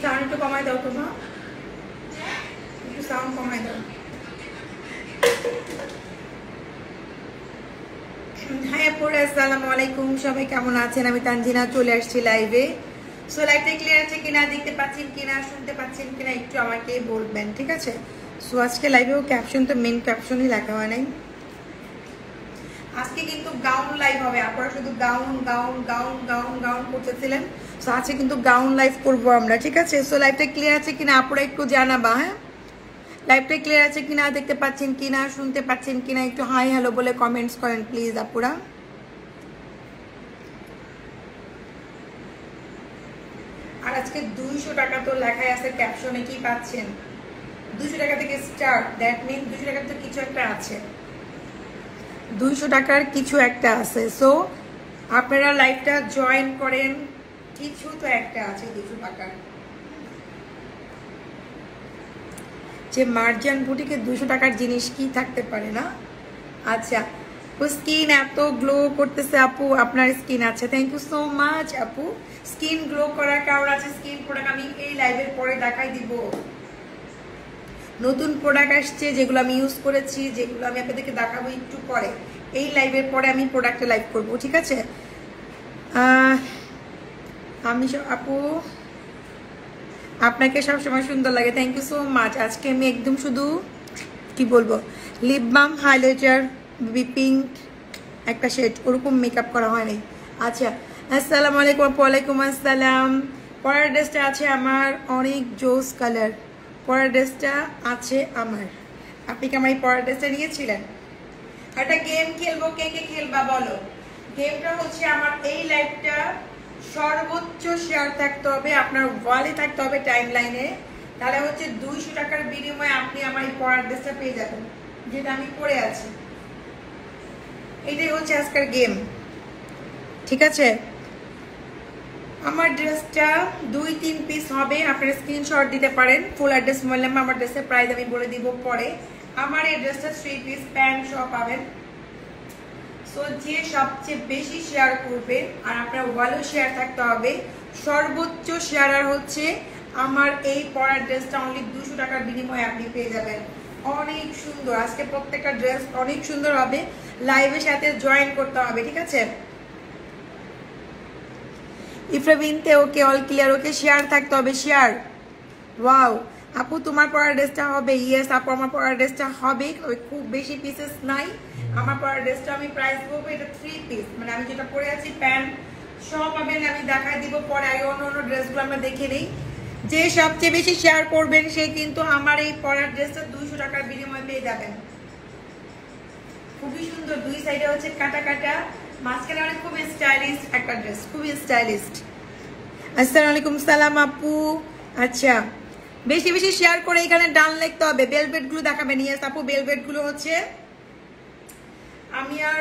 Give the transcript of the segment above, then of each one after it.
Sound একটু কমাই দাও তো মা, একটু সাউন্ড কমাই দাও। হাই আপুরা, আসসালামু আলাইকুম, সবাই কেমন আছেন? আমি তানজিনা চলে আসছি লাইভে। সো লাইভটা ক্লিয়ার আছে কিনা, দেখতে পাচ্ছেন কিনা, শুনতে পাচ্ছেন কিনা একটু আমাকে বলবেন, ঠিক আছে? সো আজকে লাইভেও ক্যাপশন তো মেন ক্যাপশনই লেখা হয় নাই। আজকে কিন্তু গাউন লাইভ হবে, আপনারা শুধু gown gown gown gown gown করতেছিলেন। সো আজকে কিন্তু গাউন লাইভ করবো আমরা, ঠিক আছে? সো লাইভটা ক্লিয়ার আছে কিনা আপনারা একটু জানাবা। হ্যাঁ, লাইভটা ক্লিয়ার আছে কিনা, দেখতে পাচ্ছেন কিনা, শুনতে পাচ্ছেন কিনা একটু হাই হ্যালো বলে কমেন্টস করেন প্লিজ আপুরা। আর আজকে 200 টাকা তো লেখাই আছে ক্যাপশনে, কি পাচ্ছেন? 200 টাকা থেকে স্টার্ট, দ্যাট মিন 200 টাকার তো কিছু একটা আছে, 200 টাকার কিছু একটা আছে। সো আপনারা লাইভটা জয়েন করেন, কিছু তো একটা আছে 200 টাকার। যে মার্জান বুটিকে 200 টাকার জিনিস কি থাকতে পারে না? আচ্ছা, ও স্কিন এত গ্লো করতেছে আপু, আপনার স্কিন আছে, থ্যাংক ইউ সো মাচ আপু। স্কিন গ্লো করার কারণ আছে, স্কিন প্রোডাক্ট আমি এই লাইভের পরে দেখাই দিব। নতুন প্রোডাক্ট আসছে যেগুলো আমি ইউজ করেছি, যেগুলো আমি আপনাদেরকে দেখাবো একটু পরে, এই লাইভের পরে আমি প্রোডাক্টে লাইভ করব, ঠিক আছে? আমি আপু আপনাকে সবসময় সুন্দর লাগে, থ্যাংক ইউ সো মাচ। আজকে আমি একদম শুধু কি বলবো, লিপ বাম, হাইলাইটার, পিঙ্ক একটা শেড, ওরকম মেকআপ করা হয় নাই। আচ্ছা, আসসালামু আলাইকুম। ওয়ালাইকুম আসসালাম। পরের ড্রেসটা আছে আমার অনেক জোস কালার, পরের ড্রেসটা আছে আমার। আপনি কি আমার এই পরের ড্রেসটা নিয়েছিলেন? একটা গেম খেলবো, কে কে খেলবা বলো? গেমটা হচ্ছে আমার এই লাইভটা সর্বোচ্চ শেয়ার থাকতে হবে, আপনার ওয়ালে থাকতে হবে টাইম লাইনে, তাহলে হচ্ছে 200 টাকার বিনিময়ে আপনি আমার এই পরার ড্রেসটা পেয়ে যাবেন, যেটা আমি পরে আছি। এটাই হচ্ছে আজকের গেম, ঠিক আছে? আমার ড্রেসটা 2-3 পিস হবে, আপনারা স্ক্রিনশট দিতে পারেন। ফুল অ্যাড্রেস, মোবাইল নাম্বার, আমার ড্রেসের প্রাইস আমি বলে দিব পরে। আমার এই ড্রেসটা 3 পিস প্যান্ট সহ পাবেন। সো যে সবচেয়ে বেশি শেয়ার করবে, আর আপনার ওয়ালেও শেয়ার থাকতে হবে, সর্বোচ্চ শেয়ারার হচ্ছে আমার এই পরার ড্রেসটা অনলি 200 টাকার বিনিময়ে আপনি পেয়ে যাবেন। অনেক সুন্দর, আজকে প্রত্যেকটা ড্রেস অনেক সুন্দর হবে। লাইভের সাথে জয়েন করতে হবে, ঠিক আছে? ইফরাবিনতে ওকে, অল ক্লিয়ার, ওকে শেয়ার থাকতে হবে, শেয়ার। ওয়াও আপু, তোমার পরার ড্রেসটা হবে? ইয়েস আপু, আমার পরার ড্রেসটা হবে, খুব বেশি পিসেস নাই। আমার পরার ড্রেসটা আমি প্রাইস বলবো, এটা 3 পিস, মানে আমি যেটা পরে আছি প্যান্ট সব পাবেন, আমি দেখাই দিব পরে। আগে অন্য অন্য ড্রেসগুলো আমরা দেখে নিই। যে সবচেয়ে বেশি শেয়ার করবেন সে কিন্তু আমার এই পরার ড্রেসটা 200 টাকার বিনিময়ে পেয়ে যাবেন। খুবই সুন্দর, দুই সাইডে হচ্ছে কাটা কাটা, মাঝখানে অনেক খুব স্টাইলিশ একটা ড্রেস, খুবই স্টাইলিশ। আসসালামু আলাইকুম। সালাম আপু। আচ্ছা, বেশি বেশি শেয়ার করে এখানে ডান লিখতে হবে। বেলভেট গুলো দেখাবেন? ইয়েস আপু, বেলভেট গুলো হচ্ছে আমি আর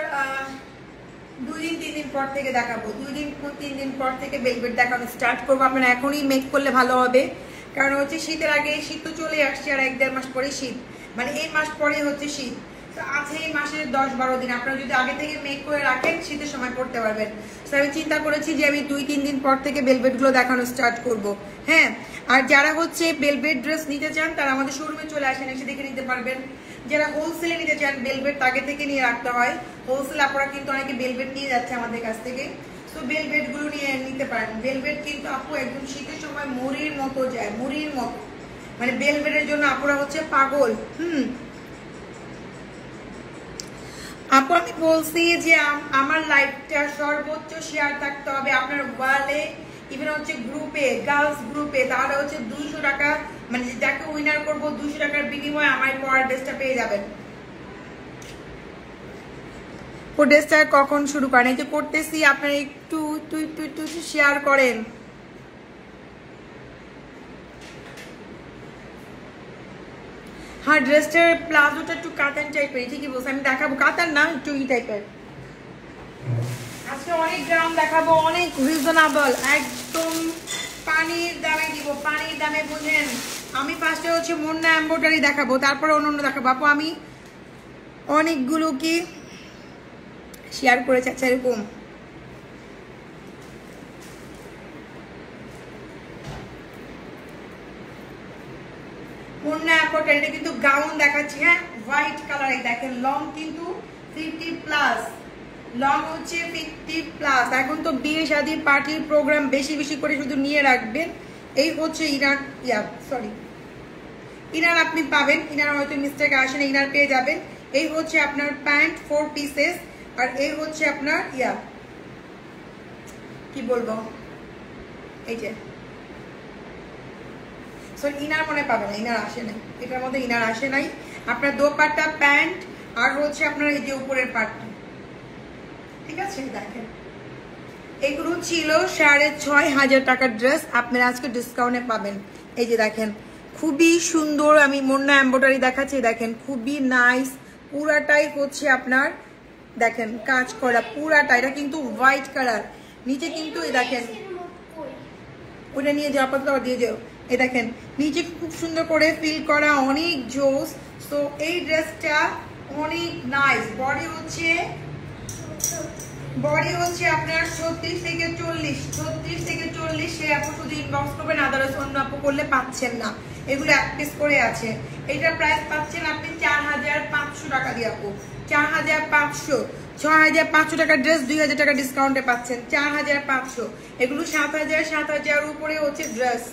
2-3 দিন পর থেকে দেখাবো, 2-3 দিন পর থেকে বেলভেট দেখানো স্টার্ট করবো। আপনারা এখনই মেক করলে ভালো হবে, কারণ হচ্ছে শীতের আগে, শীত তো চলে আসছে, আর 1-1.5 মাস পরে শীত, মানে এই মাস পরে হচ্ছে শীত। তো আছে এই মাসের 10-12 দিন, আপনারা যদি আগে থেকে মেক করে রাখেন শীতের সময় পড়তে পারবেন। তো আমি চিন্তা করেছি যে আমি 2-3 দিন পর থেকে বেলভেট গুলো দেখানো স্টার্ট করব। হ্যাঁ, আর যারা হচ্ছে বেলভেট ড্রেস নিতে চান তারা আমাদের শোরুমে চলে আসেন, এসে দেখে নিতে পারবেন। যারা হোলসেলে নিতে চান, বেলভেট আগে থেকে নিয়ে রাখতে হয়, হোলসেল আপনারা কিন্তু অনেকে বেলভেট নিয়ে যাচ্ছে আমাদের কাছ থেকে। সো বেলভেট গুলো নিয়ে নিতে পারেন। বেলভেট কিন্তু আপু একদম শীতের সময় মুড়ির মতো যায়, মুড়ির মতো, মানে বেলভেটের জন্য আপুরা হচ্ছে পাগল। আপু আমি বলছি যে আমার লাইভটা সর্বোচ্চ শেয়ার থাকতে হবে আপনার ওয়ালে, ইভেন হচ্ছে গ্রুপে, গার্লস গ্রুপে, তাহলে হচ্ছে 200 টাকা, মানে যাকে উইনার করবো 200 টাকার বিনিময়ে আমার পরের ড্রেসটা পেয়ে যাবেন। ও ড্রেসটা কখন শুরু করেন? এই যে করতেছি, আপনারা একটু শেয়ার করেন। হ্যাঁ, ড্রেসটার প্লাজোটা একটু কাতান টাইপের, ঠিকই বলছি, আমি দেখাবো কাতান না, একটু ই টাইপের। আজকে অনেক গ্রাম দেখাবো, অনেক রিজনেবল, একদম পানির দামে দিব, পানির দামে, বুঝেন? আমি ফার্স্টে হচ্ছে মুন্না এমব্রয়ডারি দেখাবো, তারপরে অন্য দেখাবো। আপু আমি অনেকগুলো কি শেয়ার করেছি, আচ্ছা এরকম মুন্না অ্যাপোটা, এটা কিন্তু গাউন দেখাচ্ছি, হ্যাঁ হোয়াইট কালার। দেখেন লং কিন্তু 50+, লং হচ্ছে 50+। এখন তো বিয়ে শাদী পার্টির প্রোগ্রাম বেশি বেশি করে শুধু নিয়ে রাখবেন। এই হচ্ছে ইনার, সরি ইনার আপনি পাবেন, ইনার হয়তো মিস্টেক আসেন, ইনার পেয়ে যাবেন। এই হচ্ছে আপনার প্যান্ট 4 পিসেস, আর এই হচ্ছে আপনার কি বলবো, এই যে সরি ইনার মনে পাবেন না, ইনার আসে নাই, এটার মধ্যে ইনার আসে নাই। আপনার দোপাট্টা, প্যান্ট, আর হচ্ছে আপনার এই যে উপরের পাটটা, ঠিক আছে। দেখেন এগুলো ছিল 6,500 টাকার ড্রেস, আপনারা আজকে ডিসকাউন্টে পাবেন। এই যে দেখেন খুবই সুন্দর, আমি মুন্না এমব্রয়ডারি দেখাচ্ছি, দেখেন খুবই নাইস, পুরাটাই হচ্ছে আপনার দেখেন কাজ করা, পুরাটা। এটা কিন্তু হোয়াইট কালার, নিচে কিন্তু এই দেখেন ওটা নিয়ে যাওয়া পাতলা দিয়ে যাও, এই দেখেন নিচে খুব সুন্দর করে ফিল করা, অনেক জোস। তো এই ড্রেসটা অনেক নাইস। বডি হচ্ছে আপনার 36 থেকে 40, সে আপু শুধু ইনবক্স করবেন, আদারওয়াইজ অন্য আপু করলে পাচ্ছেন না। এগুলো এক পিস করে আছে। এটা প্রাইস পাচ্ছেন আপনি 4,500 টাকা দিয়ে আপু, 4,500। 6,500 টাকার ড্রেস 2,000 টাকা ডিসকাউন্টে পাচ্ছেন, 4,500। এগুলো 7,000 উপরে হচ্ছে ড্রেস।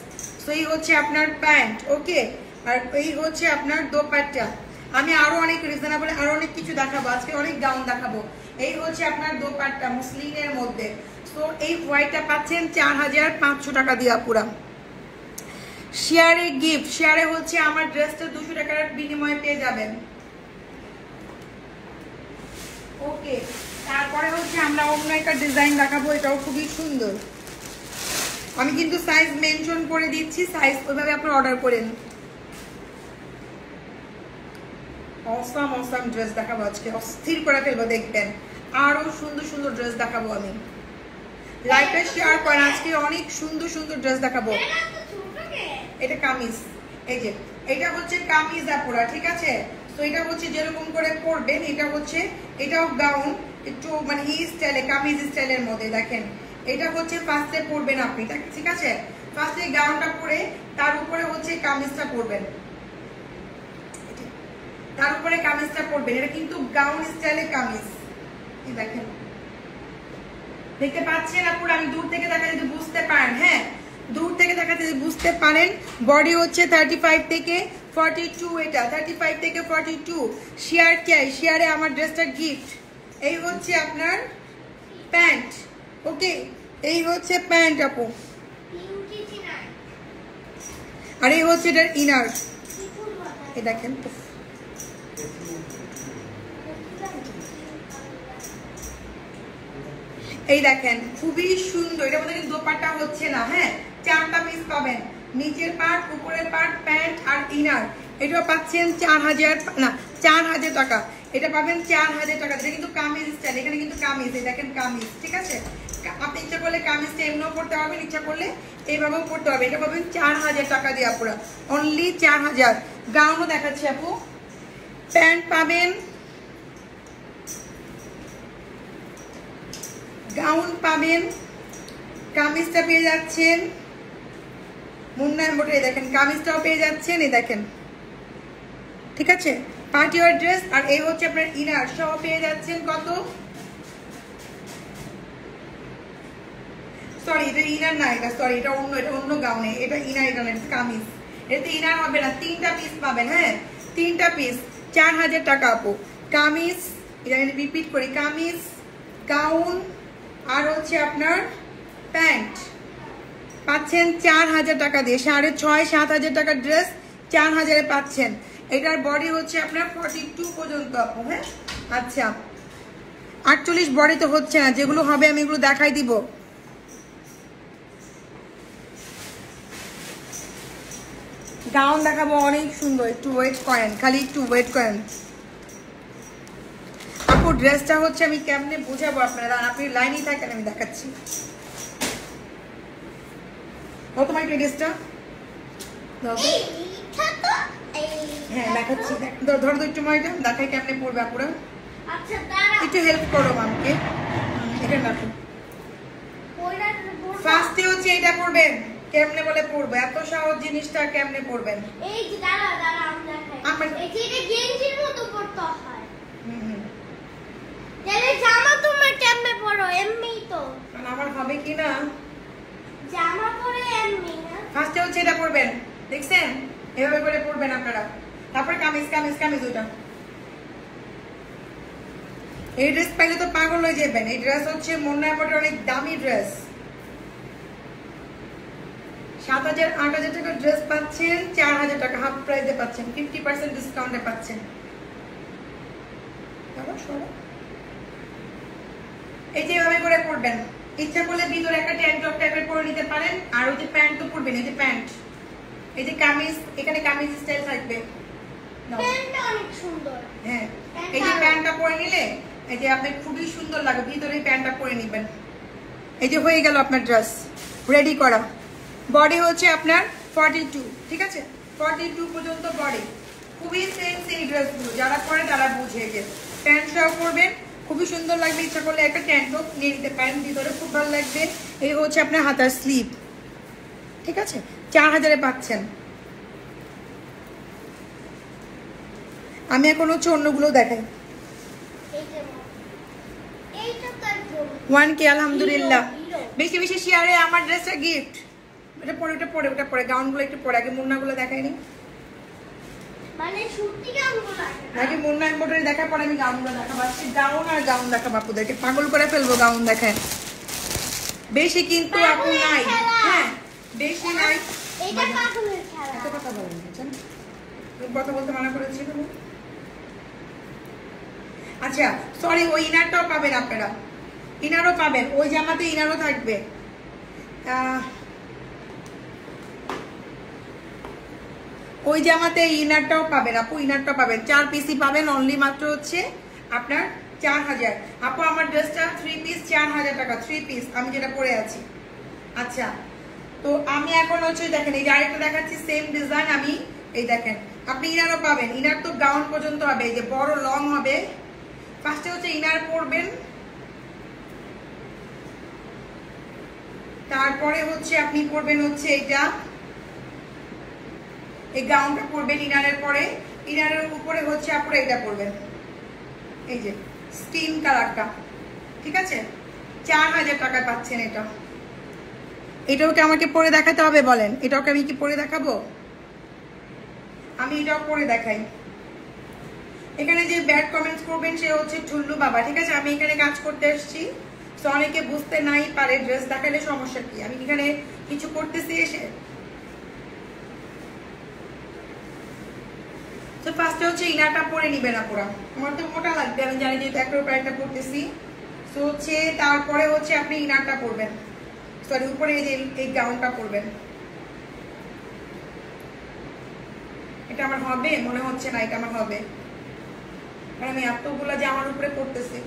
তো এই হচ্ছে আপনার প্যান্ট, ওকে। আর এই হচ্ছে আপনার দোপাট্টা। আমি আরো অনেক রিজনেবল আরো অনেক কিছু দেখাবো, আজকে অনেক গাউন দেখাবো। এই হচ্ছে আপনার দোপাট্টা মুসলিনের মধ্যে। তো এই হোয়াইটটা পাচ্ছেন 4,500 টাকা দিয়ে পুরা। শেয়ারে গিফট, শেয়ারে হচ্ছে আমার ড্রেসটা 200 টাকার বিনিময়ে পেয়ে যাবেন, ওকে। তারপরে হচ্ছে আমরা অন্য একটা ডিজাইন দেখাবো, এটাও খুবই সুন্দর। আমি কিন্তু সাইজ মেনশন করে দিচ্ছি, সাইজ ওইভাবে আপনি অর্ডার করেন। অসাম ড্রেস দেখাবো আজকে, অস্থির করে ফেলবো, দেখবেন আরো সুন্দর সুন্দর ড্রেস দেখাবো আমি। লাইভটা শেয়ার করেন, আজকে অনেক সুন্দর সুন্দর ড্রেস দেখাবো। এটা কামিজ, এই যে এটা হচ্ছে কামিজ আপুরা, ঠিক আছে। তো এটা হচ্ছে যেরকম করে পরবেন, এটা হচ্ছে এটাও গাউন, একটু মানে এই স্টাইলে কামিজ স্টাইলের মধ্যে। দেখেন এটা হচ্ছে ফার্স্টে পরবেন আপনি, ঠিক আছে। ফার্স্টে গাউনটা পরে তার উপরে হচ্ছে কামিজটা পরবেন, তার উপরে কামিজটা পরবেন। এটা কিন্তু গাউন স্টাইলে কামিজ, এই দেখেন দেখতে পাচ্ছেন আপুরা। আমি দূর থেকে দেখা যদি বুঝতে পারেন, হ্যাঁ দূর থেকে দেখা যদি বুঝতে পারেন। বডি হচ্ছে 35 থেকে 42, এটা 35 থেকে 42। শেয়ার চাই, শেয়ারে আমার ড্রেসটা গিফট। এই হচ্ছে আপনার প্যান্ট, ওকে। এই হচ্ছে প্যান্ট আপু, আর এই হচ্ছে এটার ইনার, এই দেখেন এই দেখেন খুবই সুন্দর। এটার মধ্যে কিন্তু দোপাট্টা হচ্ছে না, হ্যাঁ 4টা পিস পাবেন, নিচের পার্ট, উপরের পার্ট, প্যান্ট আর ইনার। এটাও পাচ্ছেন 4,000 টাকা। এটা পাবেন 4,000 টাকা। এটা কিন্তু কামিজ স্টাইল, এখানে কিন্তু কামিজ, এই দেখেন কামিজ, ঠিক আছে। আপনি ইচ্ছা করলে কামিজটা এমনিও পড়তে পারবেন, ইচ্ছা করলে এইভাবেও পড়তে পারবেন। এটা পাবেন 4,000 টাকা দিয়ে আপুরা, অনলি 4,000। গাউনও দেখাচ্ছি আপু, প্যান্ট পাবেন, গাউন পাবেন, কামিজটা পেয়ে যাচ্ছেন মুন্না এমব্রয়ডারি, দেখেন কামিজটাও পেয়ে যাচ্ছেন, এই দেখেন, ঠিক আছে। পার্টি ওয়্যার ড্রেস, আর এই হচ্ছে আপনার ইনার সহ পেয়ে যাচ্ছেন কত, সরি এটা ইনার না, এটা সরি এটা অন্য গাউনে, এটা ইনার, এটা কামিজ। এতে ইনার হবে না, 3টা পিস পাবেন, হ্যাঁ 3টা পিস 4,000 টাকা আপু। কামিজ, এটা রিপিট করি, কামিজ, গাউন আর হচ্ছে আপনার প্যান্ট পাচ্ছেন 4,000 টাকা দিয়ে। 6,500-7,000 টাকার ড্রেস 4,000-এ পাচ্ছেন। এটার বডি হচ্ছে আপনার 42 পর্যন্ত আপু, হ্যাঁ আচ্ছা 48 বডি তো হচ্ছে না, যেগুলো হবে আমি এগুলো দেখাই দিব। গাউন দেখাবো অনেক সুন্দর, একটু ওয়েট করেন, খালি একটু ওয়েট করেন আপু। ড্রেসটা হচ্ছে আমি কেমনে বুঝাবো আপনারা, আপনি লাইনেই থাকেন, আমি দেখাচ্ছি। ও তোমার কি ড্রেসটা হ্যাঁ দেখাচ্ছি, ধরো তো একটু মাইটা দেখাই কেমনে পড়বে আপুরা, একটু হেল্প করো মামকে। এটা দেখো, ফার্স্টে হচ্ছে এটা পড়বেন, কেমনে বলে পরবো? এত সহজ জিনিসটা কেমনে পরবেন? এই যে দাঁড়া দাঁড়া আমি দেখাই। এই যে এটা গেঞ্জির মতো পরতে হয়। তাহলে জামা তুমি কেমনে পরো? এমনিই তো। কারণ আমার হবে কি না? জামা পরে এমনি না। ফার্স্টে হচ্ছে এটা পরবেন, দেখছেন? এভাবে করে পরবেন আপনারা। তারপর কামিজ কামিজ কামিজ ওটা। এই ড্রেস পাইলে তো পাগল হয়ে যাবেন। এই ড্রেস হচ্ছে মুন্না আপুর অনেক দামি ড্রেস। 7,000 8,000 টাকা ড্রেস পাচ্ছেন 4,000 টাকা হাফ প্রাইসে পাচ্ছেন, 50% ডিসকাউন্টে পাচ্ছেন। এই যে এভাবে করে পরবেন। ইচ্ছা করলে ভিতরে একটা ট্যাঙ্ক টপ টাইপের পরে নিতে পারেন। আর ওই যে প্যান্ট তো পরবেন, এই যে প্যান্ট, এই যে কামিজ, এখানে কামিজ স্টাইল থাকবে। প্যান্টটা অনেক সুন্দর। হ্যাঁ, এই যে প্যান্টটা পরে নিলে এই যে আপনি খুবই সুন্দর লাগে। ভিতরে প্যান্টটা পরে নেবেন। এই যে হয়ে গেল আপনার ড্রেস রেডি করা। বডি হচ্ছে আপনার 42, ঠিক আছে? 42 পর্যন্ত বডি। খুবই সেন্স এই ড্রেসগুলো, যারা পরে তারা বুঝে গেছে। প্যান্ট সহ পরবেন, খুবই সুন্দর লাগবে। ইচ্ছা করলে একটা ট্যাঙ্ক টপ নিয়ে নিতে পারেন, ভিতরে খুব ভালো লাগবে। এই হচ্ছে আপনার হাতার স্লিভ, ঠিক আছে? 4,000-এ পাচ্ছেন। আমি এখন হচ্ছে অন্যগুলো দেখাই। 1K আলহামদুলিল্লাহ। বেশি বেশি শেয়ারে আমার ড্রেসটা গিফট। এটা পরে ওটা পরে ওটা পরে গাউনগুলো একটু পরে, আগে মুন্নাগুলো দেখাইনি। মানে সত্যি গাউনগুলো নাকি মুন্না এমব্রয়ডারি দেখার পরে আমি গাউনগুলো দেখাবো। আজকে গাউন আর গাউন দেখাবো আপুদেরকে, পাগল করে ফেলবো গাউন দেখায়। বেশি কিন্তু আপু নাই, হ্যাঁ বেশি নাই। এটা পাগলের খেলা। এত কথা বলেন বুঝছেন? কথা বলতে মানা করেছি না? আচ্ছা সরি, ওই ইনারটাও পাবেন আপনারা, ইনারও পাবেন। ওই জামাতে ইনারও থাকবে। ওই জামাতে ইনারটাও পাবেন আপু, ইনারটাও পাবেন। 4 পিসই পাবেন, অনলি মাত্র হচ্ছে আপনার 4,000। আপু আমার ড্রেসটা 3 পিস 4,000 টাকা, 3 পিস আমি যেটা পরে আছি। আচ্ছা তো আমি এখন হচ্ছে দেখেন এই আরেকটা দেখাচ্ছি সেম ডিজাইন। আমি এই দেখেন আপনি ইনারও পাবেন। ইনার তো গাউন পর্যন্ত হবে, এই যে বড় লং হবে। ফার্স্টে হচ্ছে ইনার পরবেন, তারপরে হচ্ছে আপনি পরবেন হচ্ছে এটা, এই গাউনটা পরবেন ইনারের পরে। ইনারের উপরে হচ্ছে আপনারা এটা পরবেন, এই যে স্কিন কালারটা, ঠিক আছে? 4,000 টাকা পাচ্ছেন এটা। এটাও কি আমাকে পরে দেখাতে হবে বলেন? এটাও কি আমি কি পরে দেখাবো? আমি এটাও পরে দেখাই। এখানে যে ব্যাড কমেন্টস করবেন সে হচ্ছে ঠুল্লু বাবা, ঠিক আছে? আমি এখানে কাজ করতে এসেছি, তো অনেকে বুঝতে নাই পারে ড্রেস দেখালে সমস্যা কি। আমি এখানে কিছু করতেছি এসে। তো ফার্স্টে হচ্ছে ইনারটা পরে নিবেন আপুরা। আমার তো মোটা লাগবে, আমি জানি যেহেতু একটার উপর একটা পরতেছি। তো হচ্ছে তারপরে হচ্ছে আপনি ইনারটা পরবেন, সরি উপরে এই গাউনটা পরবেন। এটা আমার হবে মনে হচ্ছে না, এটা আমার হবে, কারণ আমি এতগুলা জামার উপরে পরতেছি।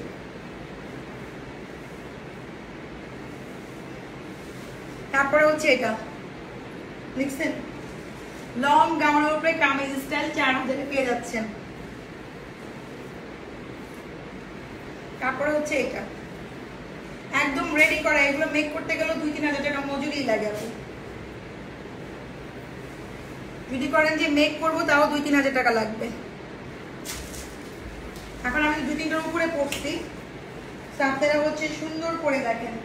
তারপরে হচ্ছে এটা দেখছেন, লং গাউনের উপরে কামিজ স্টাইল 4,000-এ পেয়ে যাচ্ছেন। তারপরে হচ্ছে এটা একদম রেডি করা। এগুলো মেক করতে গেলে 2-3 হাজার টাকা মজুরি লাগে। যদি করেন যে মেক করবো তাও 2-3 হাজার টাকা লাগবে। এখন আমি 2-3টার উপরে পড়ছি, আপনারা হচ্ছে সুন্দর করে দেখেন,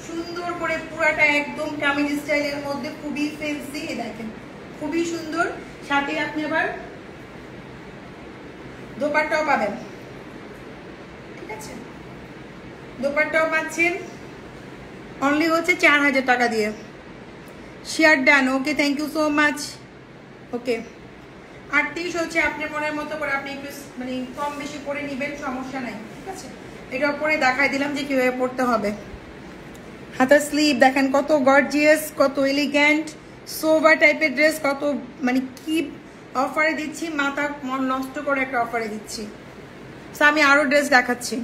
সুন্দর করে পুরাটা একদম কামিজ স্টাইলের মধ্যে, খুবই ফ্যান্সি। দেখেন খুবই সুন্দর। সাথে আপনি আবার দোপাট্টাও পাবেন, ঠিক আছে? দোপাট্টাও পাচ্ছেন অনলি হচ্ছে 4,000 টাকা দিয়ে। Share done, okay thank you so much. Okay 38 হচ্ছে আপনার মনের মতো করে আপনি একটু মানে কম বেশি করে নেবেন, সমস্যা নাই, ঠিক আছে? এটা পরে দেখাই দিলাম যে কিভাবে পড়তে হবে। হাতার স্লিভ দেখেন কত গর্জিয়াস, কত এলিগ্যান্ট, সোভার টাইপের ড্রেস, কত মানে কি অফারে দিচ্ছি, মাথা মন নষ্ট করে একটা অফারে দিচ্ছি। সো আমি আরো ড্রেস দেখাচ্ছি।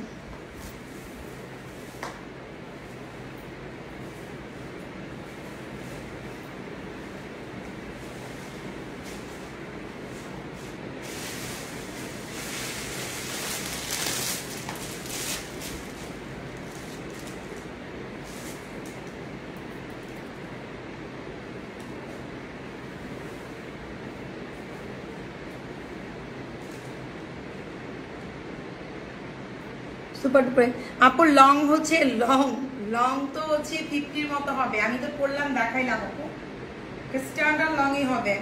সুপার ডুপার আপু লং হচ্ছে লং তো হচ্ছে 50 এর মতো হবে, আমি তো পরলাম দেখাইলাম আপু, স্ট্যান্ডার্ড লংই হবে।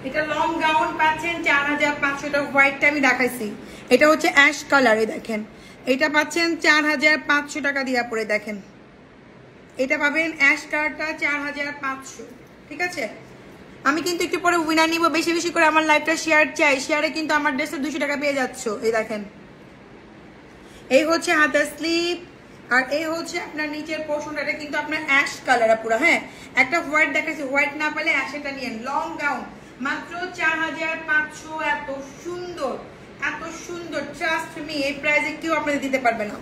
এটা লং গাউন পাচ্ছেন 4500 টাকা, হোয়াইটটা আমি দেখাইছি, এটা হচ্ছে অ্যাশ কালারে দেখেন, এটা পাচ্ছেন 4500 টাকা দিয়া পরে দেখেন, এটা পাবেন অ্যাশ কালারটা 4500, ঠিক আছে। আমি কিন্তু একটু পরে উইনার নিব, বেশি বেশি করে আমার লাইভটা শেয়ার চাই, শেয়ারে কিন্তু আমার ড্রেসে 200 টাকা পেয়ে যাচ্ছ। এই দেখেন, এই হচ্ছে হাতের স্লিভ, আর এই হচ্ছে আপনার নিচের পোর্শনটা, এটা কিন্তু আপনার অ্যাশ কালার পুরো। হ্যাঁ, একটা হোয়াইট দেখাচ্ছি, হোয়াইট না পেলে অ্যাশেটা নিয়েন। লং গাউন মাত্র 4500, এত সুন্দর এত সুন্দর, ট্রাস্ট মি, এই প্রাইসে কেউ আপনাদের দিতে পারবে না,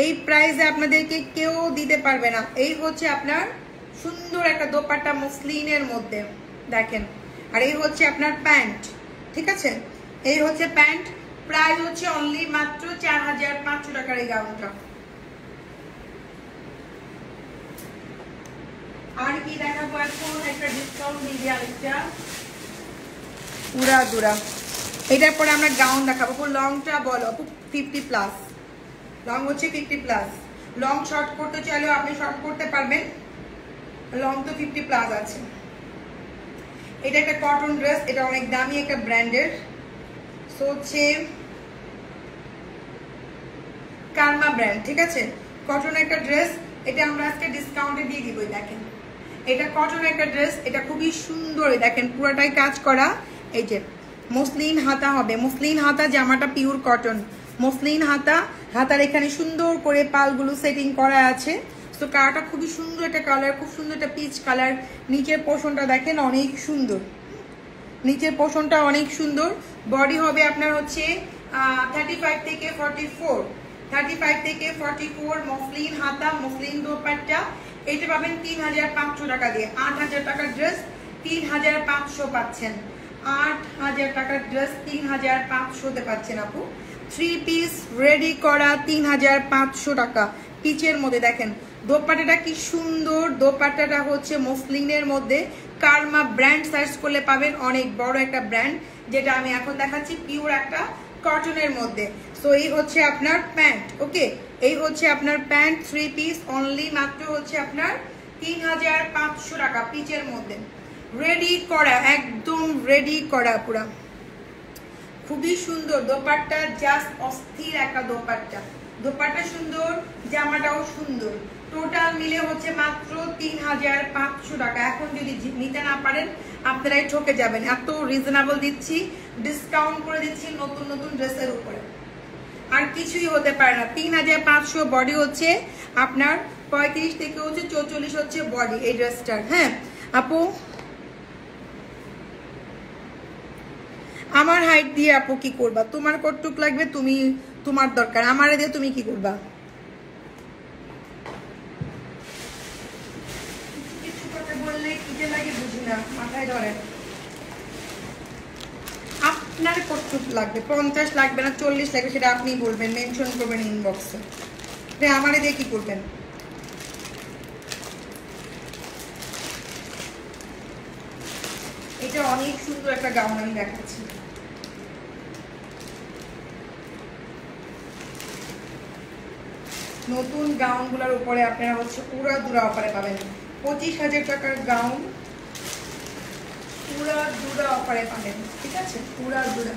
এই প্রাইসে আপনাদেরকে কেউ দিতে পারবে না। এই হচ্ছে আপনার সুন্দর একটা দোপাট্টা মসলিনের মধ্যে দেখেন, আর এই হচ্ছে আপনার প্যান্ট, ঠিক আছে, এই হচ্ছে প্যান্ট, প্রাইস হচ্ছে অনলি মাত্র 4500 টাকার এই গাউনটা। আর কি দেখাবো এখন, একটা ডিসকাউন্ট দিয়ে আরেকটা পুরা দুরা, এটার পরে আমরা গাউন দেখাবো। লংটা বলো 50+, লং হচ্ছে 50+, লং শর্ট করতে চাইলেও আপনি শর্ট করতে পারবেন, লং তো 50+ আছে। এটা একটা কটন ড্রেস, এটা অনেক দামি একটা ব্র্যান্ডের, সো হচ্ছে কারমা ব্র্যান্ড, ঠিক আছে, কটন একটা ড্রেস, এটা আমরা আজকে ডিসকাউন্টে দিয়ে দিবই। দেখেন, এটা কটন একটা ড্রেস, এটা খুবই সুন্দর, দেখেন পুরোটাই কাজ করা, এই যে মসলিন হাতা হবে, মসলিন হাতা, জামাটা পিওর কটন মসলিন হাতা, হাতার এখানে সুন্দর করে পালগুলো সেটিং করা আছে। তো কালারটা খুবই সুন্দর একটা কালার, খুব সুন্দর একটা পিচ কালার। নিচের পোর্শনটা দেখেন অনেক সুন্দর, নিচের পোর্শনটা অনেক সুন্দর। বডি হবে আপনার হচ্ছে 35 থেকে 44, 35 থেকে 44, মসলিন হাতা, মসলিন দোপাট্টা। এটা পাবেন 3500 টাকা দিয়ে। 8000 টাকার ড্রেস 3500 পাচ্ছেন, 8000 টাকার ড্রেস 3500 পাচ্ছেন আপু। 3 পিস রেডি করা 3500 টাকা, পিচের মধ্যে দেখেন দোপাট্টাটা কি সুন্দর, দোপাট্টাটা হচ্ছে মসলিনের মধ্যে, কারমা ব্র্যান্ড সার্চ করলে পাবেন, অনেক বড় একটা ব্র্যান্ড, যেটা আমি এখন দেখাচ্ছি পিওর একটা কটনের মধ্যে। সো এই হচ্ছে আপনার প্যান্ট, ওকে, এই হচ্ছে আপনার প্যান্ট 3 পিস অনলি মাত্র হচ্ছে আপনার 3500 টাকা, পিচের মধ্যে রেডি করা, একদম রেডি করা পুরা, খুবই সুন্দর দোপাট্টা, জাস্ট অস্থির একটা দোপাট্টা, দোপাট্টা সুন্দর, জামাটাও সুন্দর, টোটাল মিলে হচ্ছে মাত্র 3500 টাকা। এখন যদি নিতে না পারেন আপনারাই ঠকে যাবেন, এত রিজনেবল দিচ্ছি, ডিসকাউন্ট করে দিচ্ছি নতুন নতুন ড্রেসের উপরে, আর কিছুই হতে পারে না। 3500 বডি হচ্ছে আপনার 35 থেকে হচ্ছে 44 হচ্ছে বডি এই ড্রেসটার। হ্যাঁ আপু, আমার হাইট দিয়ে আপু কি করবা, তোমার কতটুক লাগবে, তুমি তোমার দরকার, আমারে দিয়ে তুমি কি করবা। কিছু কথা বললে কি যে লাগে বুঝি না, মাথায় ধরে। আপনার কতটুক লাগবে, 50 লাগবে না 40 লাগবে, সেটা আপনি বলবেন, মেনশন করবেন ইনবক্সে, আমারে দিয়ে কি করবেন। এটা অনেক সুন্দর একটা গাউন আমি দেখাচ্ছি, নতুন গাউন গুলার উপরে আপনারা হচ্ছে পুরা দুরা অফারে পাবেন। 25,000 টাকার গাউন পুরা দুরা অফারে পাবেন, ঠিক আছে, পুরা দুরা।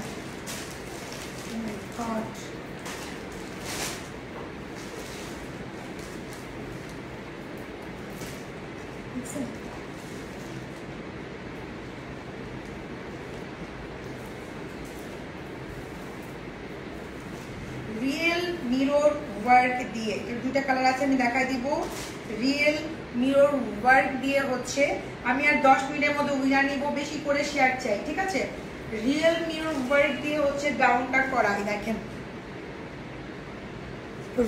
রিয়েল মিরর ওয়ার্ক দিয়ে, দুইটা কালার আছে আমি দেখাই দিব। রিয়েল মিরর ওয়ার্ক দিয়ে হচ্ছে, আমি আর 10 মিনিটের মধ্যে উইনার নিব, বেশি করে শেয়ার চাই, ঠিক আছে। রিয়েল মিরর ওয়ার্ক দিয়ে হচ্ছে গাউনটা করা, দেখেন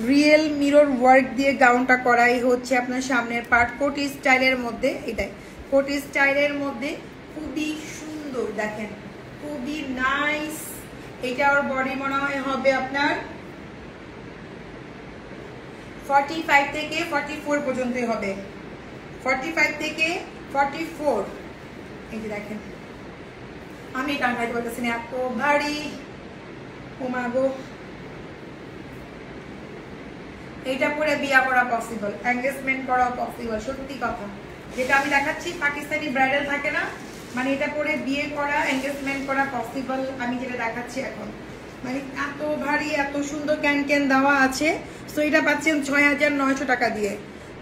রিয়েল মিরর ওয়ার্ক দিয়ে গাউনটা করাই হচ্ছে আপনার সামনের পার্ট, কোটি স্টাইলের মধ্যে, এটাই কোটি স্টাইলের মধ্যে খুবই সুন্দর, দেখেন খুবই নাইস। এটা ওর বডি মনে হয় হবে আপনার 45 থেকে 44 পর্যন্তই হবে, 45 থেকে 44 এই যে দেখেন আমি টাঙাইতে পারতেছি না এত ভারী ঘুমাবো এইটা পরে বিয়া করা পসিবল এনগেজমেন্ট করা পসিবল সত্যি কথা যেটা আমি দেখাচ্ছি পাকিস্তানি ব্রাইডাল থাকে না মানে এটা পরে বিয়ে করা এনগেজমেন্ট করা পসিবল আমি যেটা দেখাচ্ছি এখন মানে এত ভারী এত সুন্দর ক্যান দেওয়া আছে সো এটা পাচ্ছেন ৬৯০০ টাকা দিয়ে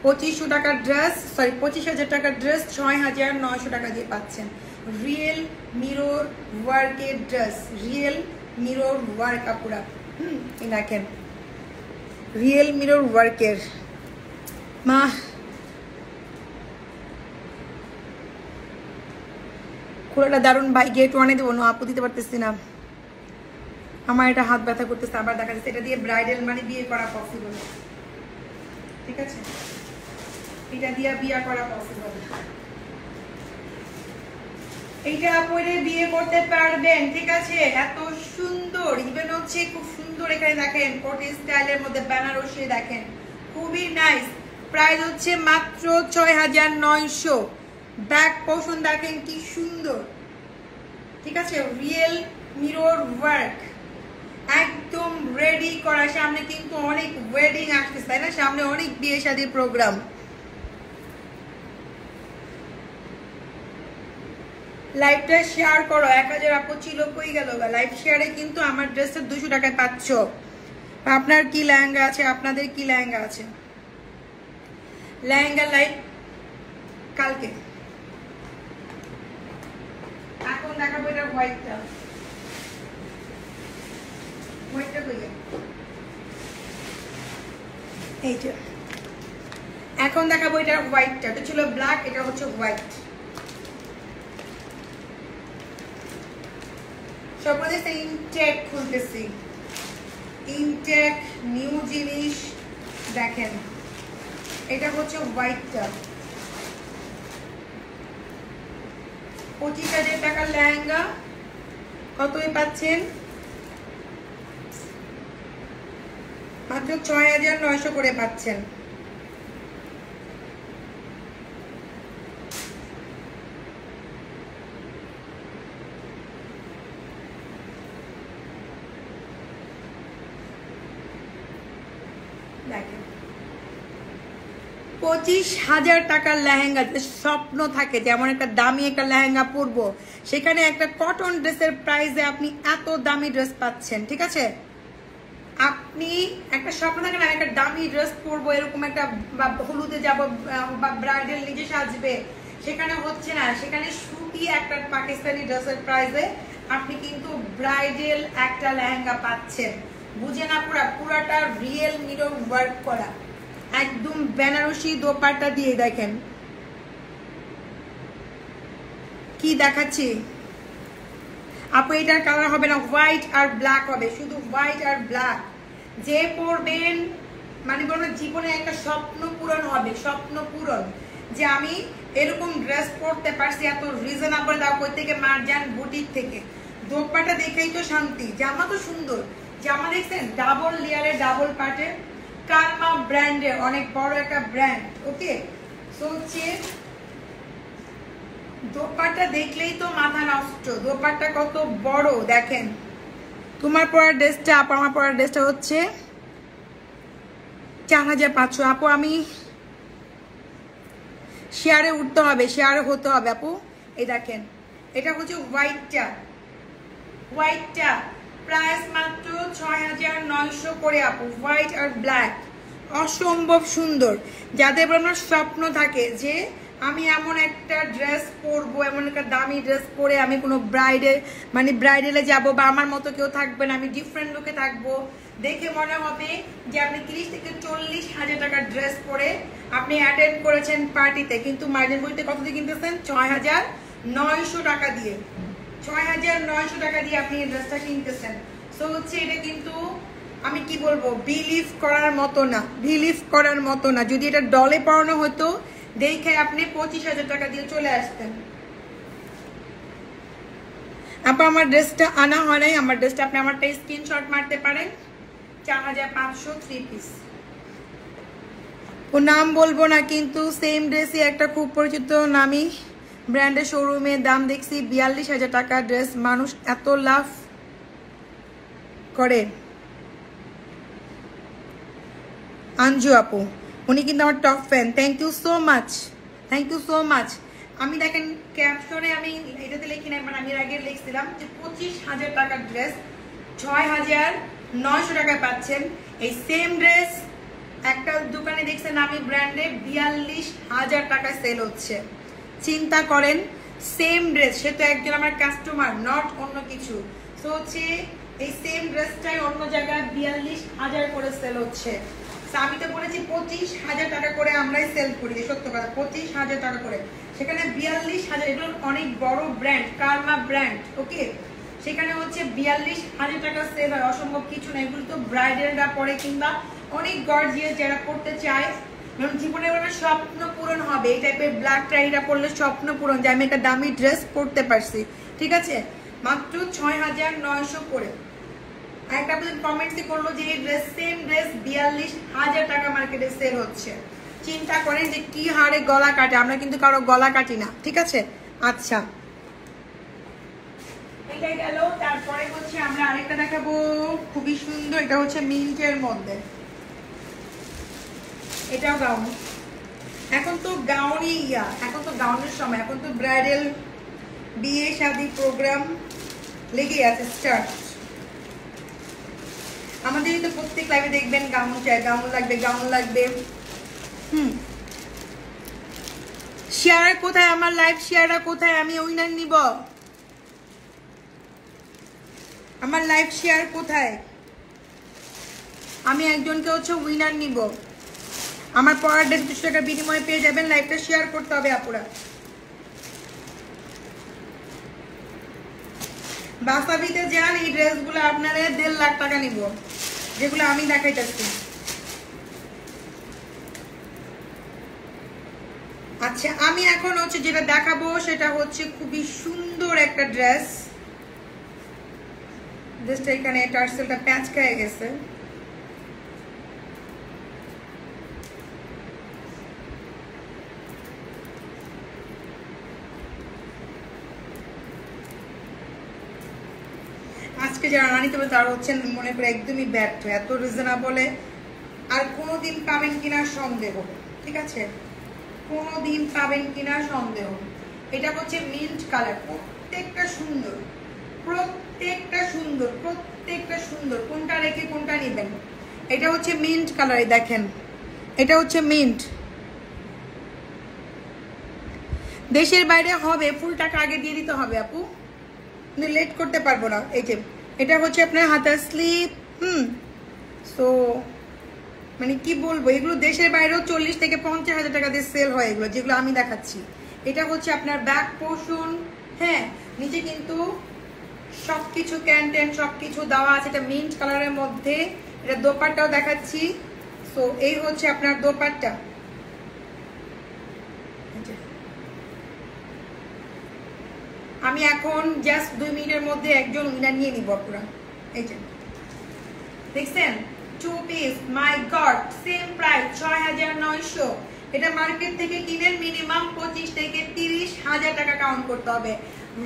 ২৫০০ টাকার ড্রেস সরি ২৫০০০ টাকার ড্রেস ৬৯০০ টাকা দিয়ে পাচ্ছেন রিয়েল মিরর ওয়ার্কের ড্রেস রিয়েল মিরর ওয়ার্ক আপুরা দেখেন রিয়েল মিরর ওয়ার্কের মা খুলাটা দারুণ ভাই গেট ওয়ানে দেবো না আপু দিতে পারতেছি না আমার এটা হাত ব্যথা করতেছে আবার দেখা যাচ্ছে এটা দিয়ে ব্রাইডাল মানে বিয়ে করা পসিবল ঠিক আছে এটা দিয়ে বিয়ে করা পসিবল এইটা পরে বিয়ে করতে পারবেন ঠিক আছে এত সুন্দর ইভেন হচ্ছে খুব সুন্দর এখানে দেখেন কোটি স্টাইলের মধ্যে বেনারসি দেখেন খুবই নাইস প্রাইস হচ্ছে মাত্র ৬৯০০ ব্যাক পোর্শন দেখেন কি সুন্দর ঠিক আছে রিয়েল মিরর ওয়ার্ক একদম রেডি করা সামনে কিন্তু অনেক ওয়েডিং আসতেছে তাই না সামনে অনেক বিয়ে শাদীর প্রোগ্রাম লাইভটা শেয়ার করো ১০০০ আপু ছিল কই গেল লাইভ শেয়ারে কিন্তু আমার ড্রেসটা ২০০ টাকায় পাচ্ছ আপনার কি লেহেঙ্গা আছে আপনাদের কি লেহেঙ্গা আছে লেহেঙ্গা লাইভ কালকে এখন দেখাবো এটা হোয়াইটটা হোয়াইটটা কই গেল এইটা এখন দেখাবো এটা হোয়াইটটা এটা ছিল ব্ল্যাক এটা হচ্ছে হোয়াইট সবগুলো ইনটেক খুলতেছি ইনটেক নিউ জিনিস দেখেন এটা হচ্ছে হোয়াইটটা ২৫০০০ টাকার লেহেঙ্গা কতই পাচ্ছেন মাত্র ৬৯০০ করে পাচ্ছেন দেখেন ২৫০০০ টাকার লেহেঙ্গা স্বপ্ন থাকে যেমন একটা দামি একটা লেহেঙ্গা পরবো সেখানে একটা কটন ড্রেসের প্রাইসে আপনি এত দামি ড্রেস পাচ্ছেন ঠিক আছে আপনি একটা স্বপ্ন থাকে না একটা দামি ড্রেস পরবো এরকম একটা হলুদে যাব বা ব্রাইডাল নিজে সাজবে সেখানে হচ্ছে না সেখানে সুতি একটা পাকিস্তানি ড্রেসের প্রাইসে আপনি কিন্তু ব্রাইডাল একটা লেহেঙ্গা পাচ্ছেন বুঝে না পুরাটা রিয়েল মিরর ওয়ার্ক করা একদম বেনারসি দোপাট্টা দিয়ে দেখেন কি দেখাচ্ছি আপু এটার কালার হবে না হোয়াইট আর ব্ল্যাক হবে শুধু হোয়াইট আর ব্ল্যাক যে পরবেন মানে বলবো জীবনে একটা স্বপ্ন পূরণ হবে স্বপ্ন পূরণ যে আমি এরকম ড্রেস পরতে পারছি এত রিজনেবল দাম কই থেকে মার্জান বুটিক থেকে দোপাট্টা দেখেই তো শান্তি জামা তো সুন্দর জামা দেখছেন ডাবল লেয়ারে ডাবল পার্টে কারমা ব্র্যান্ডের অনেক বড় একটা ব্র্যান্ড ওকে সো হচ্ছে দোপাট্টা দেখলেই তো মাথা নষ্ট দোপাট্টা কত বড় দেখেন তোমার পরার ড্রেসটা আপু আমার পরার ড্রেসটা হচ্ছে ৪৫০০ আপু আমি শেয়ারে উঠতে হবে শেয়ারে হতে হবে আপু এই দেখেন এটা হচ্ছে হোয়াইটটা প্রাইস মাত্র ৬৯০০ করে আপু হোয়াইট আর ব্ল্যাক অসম্ভব সুন্দর যাদের আপনার স্বপ্ন থাকে যে আমি এমন একটা ড্রেস পরবো এমন একটা দামি ড্রেস পরে আমি কোনো ব্রাইডালে যাব বা আমার মতো কেউ থাকবে না আমি ডিফারেন্ট লুকে থাকবো দেখে মনে হবে যে আপনি ৩০ থেকে ৪০ হাজার টাকার ড্রেস পরে আপনি অ্যাটেন্ড করেছেন পার্টিতে কিন্তু মার্জিন বইতে কত দিয়ে কিনতেছেন ৬৯০০ টাকা দিয়ে ৬৯০০ টাকা দিয়ে আপনি এই ড্রেসটা কিনতেছেন সো হচ্ছে এটা কিন্তু আমি কি বলবো বিলিভ করার মতো না যদি এটা ডলে পড়ানো হতো দেখে আপনি ২৫০০০ টাকা দিয়ে চলে আসতেন আপা আমার ড্রেসটা আনা হয় নাই আমার ড্রেসটা আপনি আমারটা স্ক্রিনশট মারতে পারেন ৪৫০০ 3 পিস ও নাম বলবো না, কিন্তু সেম ড্রেসই একটা খুব পরিচিত নামি ব্র্যান্ডের শোরুমে দাম দেখছি 42,000 টাকা ড্রেস, মানুষ এত লাভ করে। আঞ্জু আপু, উনি কিন্তু আমার top fan. Thank you so much, thank you so much. আমি দেখেন ক্যাপশনে আমি এটাতে লিখি না, মানে আমি এর আগে লিখছিলাম যে 25,000 টাকার ড্রেস 6,900 টাকায় পাচ্ছেন। এই সেম ড্রেস একটা দোকানে দেখছেন আমি ব্র্যান্ডে 42,000 টাকায় সেল হচ্ছে। চিন্তা করেন, সেম ড্রেস, সে তো একজন আমার কাস্টমার, নট অন্য কিছু। তো হচ্ছে এই সেম ড্রেসটাই অন্য জায়গায় 42,000 করে সেল হচ্ছে। আমি তো বলেছি 25,000 টাকা করে আমরাই সেল করি, সত্য কথা 25,000 টাকা করে, সেখানে 42,000। এগুলো অনেক বড় ব্র্যান্ড, কারমা ব্র্যান্ড, ওকে, সেখানে হচ্ছে 42,000 টাকা সেল হয়। অসম্ভব কিছু না, এগুলো তো ব্রাইডালরা পরে কিংবা অনেক গর্জিয়াস যারা পড়তে চায়, জীবনে স্বপ্ন পূরণ হবে। এই টাইপের ব্ল্যাক ট্রাইটা পরলে স্বপ্ন পূরণ, যে আমি একটা দামি ড্রেস পরতে পারছি। ঠিক আছে, মাত্র 6,900 করে। একটা কমেন্টস করলো যে এই ড্রেস, সেম ড্রেস 42,000 টাকা মার্কেটে সেল হচ্ছে। চিন্তা করেন যে কি হারে গলা কাটে, আমরা কিন্তু কারো গলা কাটি না। ঠিক আছে, আচ্ছা এটাই গেল। তারপরে হচ্ছে আমরা আরেকটা দেখাবো, খুবই সুন্দর, এটা হচ্ছে মিন্টের মধ্যে, এটাও গাউন। এখন তো গাউনই এখন তো গাউনের সময়, এখন তো ব্রাইডাল, বিয়ে শাদী প্রোগ্রাম লেগে আছে স্টার্ট। আমাদের তো প্রত্যেক লাইভে দেখবেন গাউন চাই, গাউন লাগবে, গাউন লাগবে। শেয়ার কোথায়, আমার লাইভ শেয়ারটা কোথায়, আমি উইনার নিব, আমার লাইভ শেয়ার কোথায়, আমি একজনকে হচ্ছে উইনার নিব। আমার পড়ার ড্রেস 200 টাকার বিনিময়ে পেয়ে যাবেন। লাইভটা শেয়ার করতে হবে আপুরা। বাসাবিতে যান, এই ড্রেসগুলো আপনারা 1.5 লাখ টাকা নিব, যেগুলো আমি দেখাইতেছি। আচ্ছা, আমি এখন হচ্ছে যেটা দেখাবো সেটা হচ্ছে খুবই সুন্দর একটা ড্রেস। ড্রেসটা এখানে টার্সেলটা প্যাঁচ খেয়ে গেছে। আজকে যারা রানী তবে তারা হচ্ছেন মনে করে একদমই ব্যর্থ, এত রিজনেবলে আর কোনোদিন পাবেন কিনা সন্দেহ। ঠিক আছে, কোনোদিন পাবেন কিনা সন্দেহ। এটা হচ্ছে মিন্ট কালার, প্রত্যেকটা সুন্দর, প্রত্যেকটা সুন্দর, প্রত্যেকটা সুন্দর। কোনটা রেখে কোনটা নেবেন। এটা হচ্ছে মিন্ট কালারে, দেখেন এটা হচ্ছে মিন্ট। দেশের বাইরে হবে ফুল টাকা আগে দিয়ে দিতে হবে আপু, লেট করতে পারবো না। এই যে এটা হচ্ছে আপনার হাতার স্লিপ। সো মানে কি বলবো, এগুলো দেশের বাইরেও 40 থেকে 50,000 টাকা দিয়ে সেল হয়, এগুলো যেগুলো আমি দেখাচ্ছি। এটা হচ্ছে আপনার ব্যাক পোর্শন, হ্যাঁ, নিচে কিন্তু সবকিছু ক্যান্টেন সবকিছু দেওয়া আছে। এটা মিন্ট কালারের মধ্যে। এটা দোপাট্টাও দেখাচ্ছি। সো এই হচ্ছে আপনার দোপাট্টা। আমি এখন জাস্ট 2 মিনিটের মধ্যে একজন উইনার নিয়ে নিব পুরো। এই যে দেখছেন 2 পিস, মাই গড, সেম প্রাইস 6,900। এটা মার্কেট থেকে কিনে মিনিমাম 25 থেকে 30,000 টাকা কাউন্ট করতে হবে।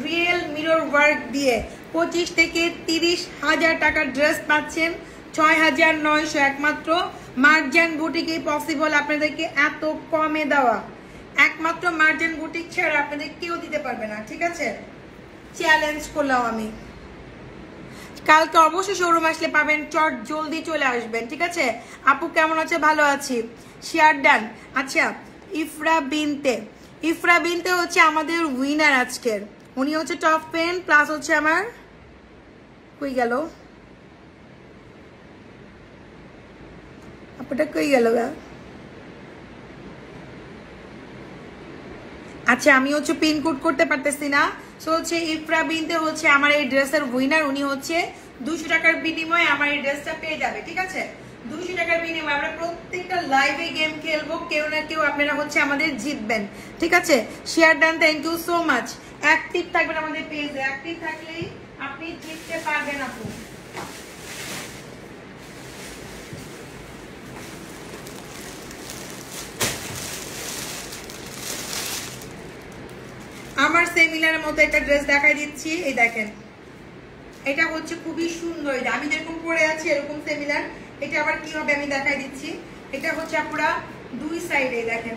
রিয়েল মিরর ওয়ার্ক দিয়ে 25 থেকে 30,000 টাকার ড্রেস পাচ্ছেন 6,900। একমাত্র মার্জান বুটিকেই পসিবল আপনাদেরকে এত কমে দেওয়া। একমাত্র মার্জান বুটিক ছাড়া আপনাদের কেউ দিতে পারবে না। ঠিক আছে, চ্যালেঞ্জ করলাম আমি। কালকে অবশ্যই শোরুম আসলে পাবেন, চট জলদি চলে আসবেন। ঠিক আছে আপু, কেমন আছে? ভালো আছি, শেয়ার ডান। আচ্ছা, ইফরা বিনতে হচ্ছে আমাদের উইনার আজকের। উনি হচ্ছে টপ পেন প্লাস হচ্ছে আমার কই গেল আপুটা, কই গেল গা? আচ্ছা, আমি হচ্ছে পিনকোড করতে পারতেছি না। সো হচ্ছে ইফরা বিনতে হচ্ছে আমার এই ড্রেসের উইনার। উনি হচ্ছে 200 টাকার বিনিময়ে আমার এই ড্রেসটা পেয়ে যাবে। ঠিক আছে, 200 টাকার বিনিময়ে আমরা প্রত্যেকটা লাইভে গেম খেলবো, কেউ না কেউ আপনারা হচ্ছে আমাদের জিতবেন। ঠিক আছে, share done, thank you so much. Active থাকবেন আমাদের পেজে, অ্যাক্টিভ থাকলেই আপনি জিততে পারবেন আপু। আবার সিমিলারের মতো একটা ড্রেস দেখাই দিচ্ছি। এই দেখেন, এটা হচ্ছে খুবই সুন্দর, এটা আমি যেরকম পরে আছি এরকম সিমিলার। এটা আবার কি হবে আমি দেখাই দিচ্ছি। এটা হচ্ছে পুরা দুই সাইডে দেখেন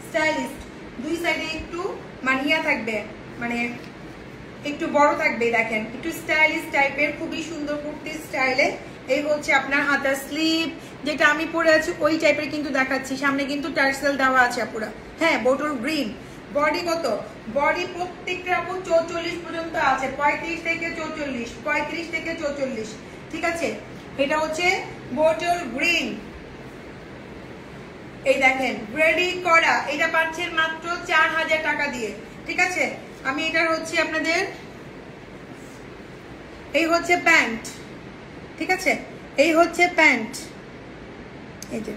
স্টাইলিস্ট, দুই সাইডে একটু মানিয়া থাকবে, মানে একটু বড় থাকবে, দেখেন একটু স্টাইলিশ টাইপের, খুবই সুন্দর কুর্তি স্টাইলে। এই হচ্ছে আপনার হাতার স্লিভ, যেটা আমি পরে আছি ওই টাইপের কিন্তু দেখাচ্ছি। সামনে কিন্তু টার্সেল দেওয়া আছে পুরা, হ্যাঁ বোটল গ্রিন। বডি কত? বডি প্রত্যেকটা আপু 44 পর্যন্ত আছে, 35 থেকে 44, 35 থেকে 44, ঠিক আছে। এটা হচ্ছে বোটল গ্রিন, এই দেখেন রেডি করা। এটা পাচ্ছেন মাত্র 4000 টাকা দিয়ে, ঠিক আছে। আমি এটার হচ্ছে আপনাদের এই হচ্ছে প্যান্ট, ঠিক আছে, এই হচ্ছে প্যান্ট, এই যে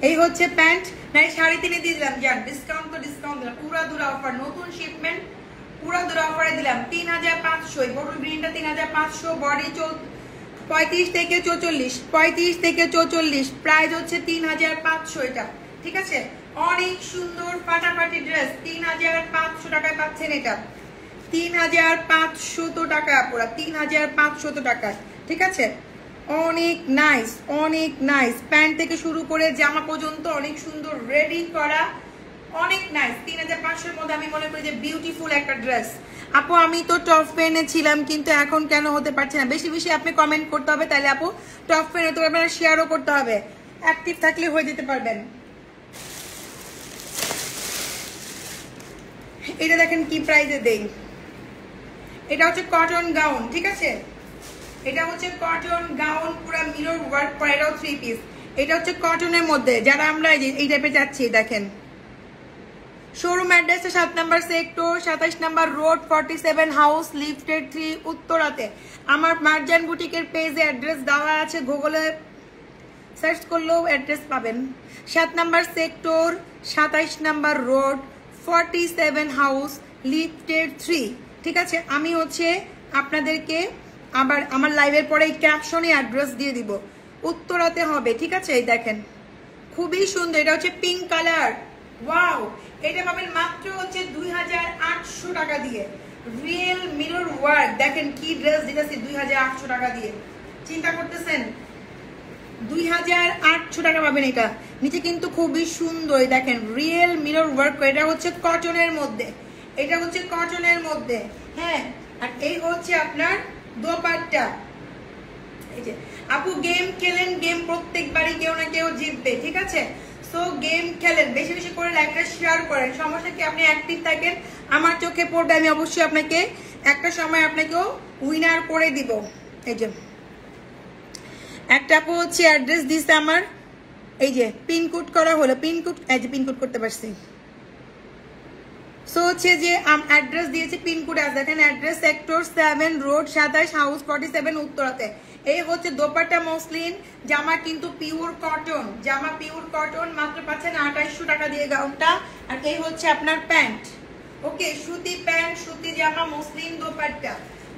এই হচ্ছে প্যান্ট। নাই 3.5 দিয়ে দিলাম, যান ডিসকাউন্ট তো ডিসকাউন্ট দিলাম, পুরা দুরা অফার, নতুন শিপমেন্ট, পুরা দুরা অফারে দিলাম 3500। বোটল গ্রিনটা 3500, বডি 35 থেকে 44, 35 থেকে 44, প্রাইস হচ্ছে 3500 এটা, ঠিক আছে। অনেক সুন্দর ফাটাফাটি ড্রেস, 3500 টাকায় পাচ্ছেন এটা, 3500 টাকা, পুরা 3500 টাকা, ঠিক আছে। অনেক নাইস, অনেক নাইস, প্যান্ট থেকে শুরু করে জামা পর্যন্ত অনেক সুন্দর রেডি করা, অনেক নাইস। 3500 এর মধ্যে আমি মনে করি যে বিউটিফুল একটা ড্রেস। আপু আমি তো টপ ফ্যানে ছিলাম, কিন্তু এখন কেন হতে পারছে না? বেশি বেশি আপনি কমেন্ট করতে হবে, তাহলে আপু টপ ফ্যানে তো আপনারা শেয়ারও করতে হবে, অ্যাক্টিভ থাকলে হয়ে যেতে পারবেন। এটা দেখেন কি প্রাইসে দেই, এটা হচ্ছে কটন গাউন, ঠিক আছে। এটা হচ্ছে কটন গাউন, পুরো মিরর ওয়ার্ক করা, এটাও 3 পিস। এটা হচ্ছে কটনের মধ্যে, যারা আমরা এই টাইপে যাচ্ছি দেখেন। শোরুম অ্যাড্রেস 7 নম্বর সেক্টর, 27 নম্বর রোড, 47 হাউস, লিফটেড 3, উত্তরাতে। আমার মার্জান বুটিকের পেজে অ্যাড্রেস দেওয়া আছে, গুগলে সার্চ করলেও অ্যাড্রেস পাবেন। 7 নম্বর সেক্টর, 27 নম্বর রোড, 47 হাউস, লিফটেড 3, ঠিক আছে। আমি হচ্ছে আপনাদেরকে আবার আমার লাইভের পরে এই ক্যাপশনে অ্যাড্রেস দিয়ে দিব, উত্তরাতে হবে, ঠিক আছে। এই দেখেন খুবই সুন্দর, এটা হচ্ছে পিঙ্ক কালার, ওয়াও। এটা পাবেন মাত্র হচ্ছে 2800 টাকা দিয়ে, রিয়েল মিরর ওয়ার্ক। দেখেন কি ড্রেস দিতেছি 2800 টাকা দিয়ে, চিন্তা করতেছেন? 2800 টাকা পাবেন এটা। নিচে কিন্তু খুবই সুন্দর, দেখেন রিয়েল মিরর ওয়ার্ক, এটা হচ্ছে কটনের মধ্যে, এটা হচ্ছে কটনের মধ্যে, হ্যাঁ। আর এই হচ্ছে আপনার দোপাট্টা। এই যে আপু গেম খেলেন, গেম প্রত্যেকবারই কেউ না কেউ জিতবে, ঠিক আছে। সো গেম খেলেন, বেশি বেশি করে লাইভটা শেয়ার করেন, সমস্যা কি আপনি অ্যাক্টিভ থাকেন, আমার চোখে পড়বে, আমি অবশ্যই আপনাকে একটা সময় আপনাকেও উইনার করে দিব। এই যে একটা আপু হচ্ছে অ্যাড্রেস দিছে আমার, এই যে পিনকোড করা হলো, পিনকোড, এই যে পিনকোড করতে পারছি। সো হচ্ছে যে অ্যাড্রেস দিয়েছে, পিনকোড আছে দেখেন, অ্যাড্রেস সেক্টর 7 রোড, 27 হাউস, 47 উত্তরাতে। এই হচ্ছে দোপাট্টা মসলিন, জামা কিন্তু পিওর কটন, জামা পিওর কটন, মাত্র পাচ্ছেন 2800 টাকা দিয়ে গাউনটা। আর এই হচ্ছে আপনার প্যান্ট, ওকে, সুতি প্যান্ট, সুতি জামা, মসলিন দোপাট্টা,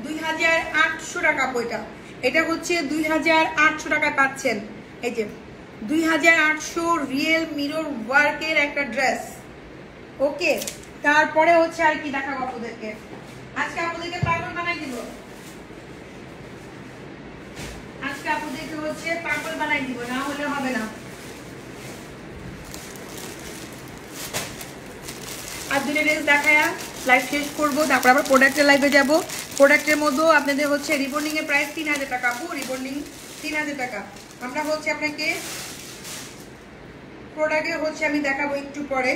2800 টাকা বইটা। এটা হচ্ছে 2800 টাকায় পাচ্ছেন, এই যে 2800 রিয়েল মিরর ওয়ার্কের একটা ড্রেস, ওকে। তারপরে হচ্ছে আর কি দেখাবো আপনাদেরকে, আজকে আপনাদেরকে পাগল বানাই দিব, আজকে আপনাদেরকে হচ্ছে পাগল বানাই দিব, না হলে হবে না। আর দুটো ড্রেস দেখায়া লাইভ শেষ করবো, তারপর আবার প্রোডাক্টের লাইভে যাব। প্রোডাক্টের মধ্যেও আপনাদের হচ্ছে রিবন্ডিং এর প্রাইস 3000 টাকা, আপু রিবন্ডিং 3000 টাকা। আমরা হচ্ছে আপনাকে প্রোডাক্টে হচ্ছে আমি দেখাবো একটু পরে।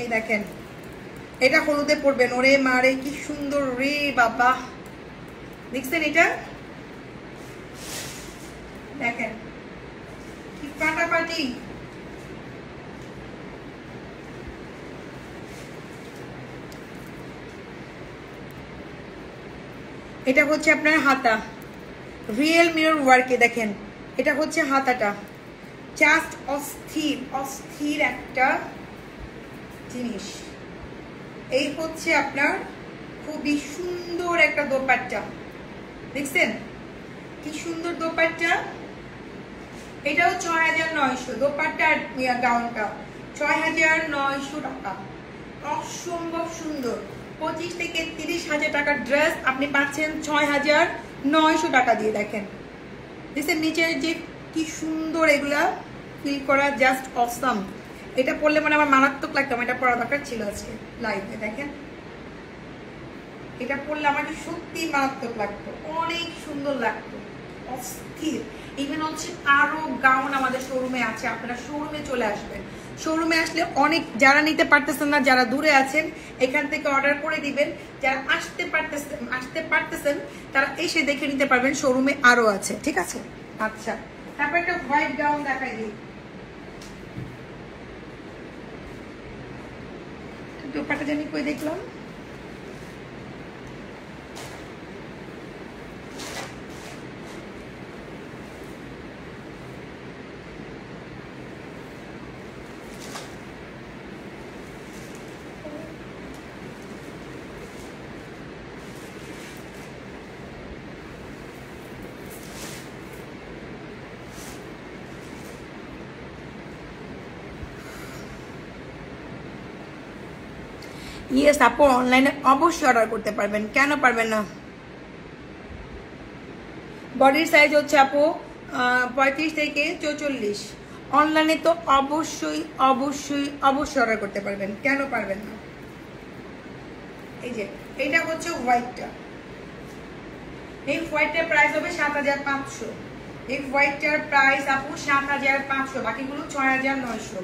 এই দেখেন এটা হলুদে পরবেন, ওরে মারে কি সুন্দর রে বাবা, দেখছেন এটা, দেখেন কি ফাটাফাটি। এটা হচ্ছে আপনার হাতা, রিয়েল মিরর ওয়ার্কে, দেখেন এটা হচ্ছে হাতাটা, জাস্ট অস্থির অস্থির একটা জিনিস। এই হচ্ছে আপনার খুবই সুন্দর একটা দোপাট্টা, দেখছেন কি সুন্দর দোপাট্টা। এটাও 6900, দোপাট্টা গাউনটা 6900 টাকা, অসম্ভব সুন্দর 25 থেকে 30,000 টাকার ড্রেস আপনি পাচ্ছেন 6,900 টাকা দিয়ে। দেখেন দিসের নিচের যে কি সুন্দর এগুলা ফিল করা, জাস্ট অসাম। এটা পরলে মানে আমার মারাত্মক লাগতো, এটা পরা দরকার ছিল আজকে লাইভে। দেখেন এটা পরলে আমাকে সত্যি মারাত্মক লাগতো, অনেক সুন্দর লাগতো, অস্থির। ইভেন হচ্ছে আরো গাউন আমাদের শোরুমে আছে, আপনারা শোরুমে চলে আসবেন। শোরুমে আসলে অনেক, যারা নিতে পারতেছেন না, যারা দূরে আছেন এখান থেকে অর্ডার করে দিবেন। যারা আসতে পারতেছেন তারা এসে দেখে নিতে পারবেন, শোরুমে আরো আছে। ঠিক আছে, আচ্ছা তারপর একটা হোয়াইট গাউন দেখাই দিই। দোপাটা জানি কই দেখলাম, ইয়েস আপু অনলাইনে অবশ্যই অর্ডার করতে পারবেন, কেন পারবেন না। বডির সাইজ হচ্ছে আপু 35 থেকে 44। অনলাইনে তো অবশ্যই অবশ্যই অবশ্যই অর্ডার করতে পারবেন, কেন পারবেন না। এই যে এটা হচ্ছে হোয়াইটটা, এই হোয়াইটটার প্রাইস হবে 7,500। এই হোয়াইটটার প্রাইস আপু 7,500, বাকিগুলো 6,900।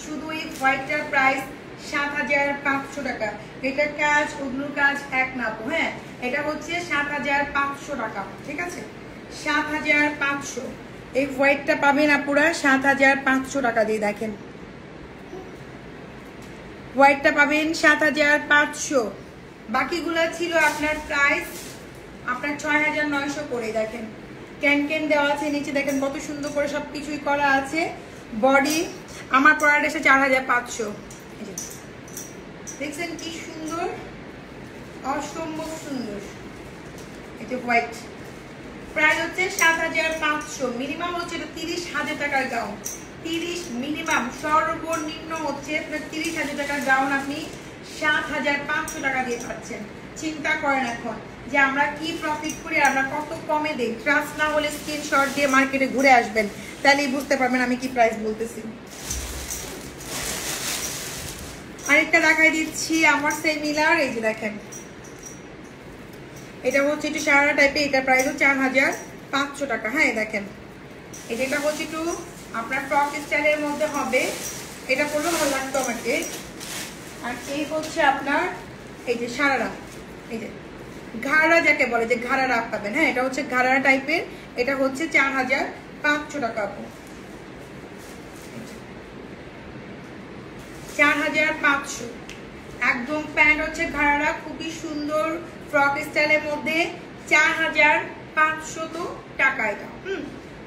শুধু এই হোয়াইটটার প্রাইস 7,500 টাকা। এটা কাজ ওগুলোর কাজ এক না আপু, হ্যাঁ এটা হচ্ছে 7,500 টাকা। ঠিক আছে, 7,500 এই হোয়াইটটা পাবেন আপুরা 7,500 টাকা দিয়ে। দেখেন হোয়াইটটা পাবেন 7,500, বাকিগুলো ছিল আপনার প্রাইস আপনার 6,900 করে। দেখেন ক্যান দেওয়া আছে নিচে, দেখেন কত সুন্দর করে সবকিছুই করা আছে। বডি আমার পরাটা এসে 4,500। দেখছেন কি সুন্দর, অসম্ভব সুন্দর। এটা হোয়াইট, প্রাইস হচ্ছে 7,500। মিনিমাম হচ্ছে এটা 30,000 টাকার গাউন, 30 মিনিমাম, সর্বনিম্ন হচ্ছে 30,000 টাকার গাউন আপনি 7,500 টাকা দিয়ে পাচ্ছেন। চিন্তা করেন এখন যে আমরা কি প্রফিট করি, আমরা কত কমে দেই। ট্রাস্ট না হলে স্ক্রিনশট দিয়ে মার্কেটে ঘুরে আসবেন, তাহলেই বুঝতে পারবেন আমি কি প্রাইস বলতেছি। আরেকটা দেখাই দিচ্ছি আমার সেমিলার, এই যে দেখেন এটা হচ্ছে একটু সারা টাইপে, এটা প্রাইস হচ্ছে 4,500 টাকা। হ্যাঁ দেখেন এটা হচ্ছে একটু আপনার ফ্রক স্টাইলের মধ্যে হবে, এটা করলেও ভালো লাগতো আমাকে। আর এই হচ্ছে আপনার এই যে সারারা, এই যে ঘাড়া যাকে বলে, যে ঘাড়া পাবেন। হ্যাঁ এটা হচ্ছে ঘাড়া টাইপের, এটা হচ্ছে 4,500 টাকা আপু, 4,500 একদম। প্যান্ট হচ্ছে ঘাড়া, খুবই সুন্দর ফ্রক স্টাইলের মধ্যে 4,500 টাকা। এটা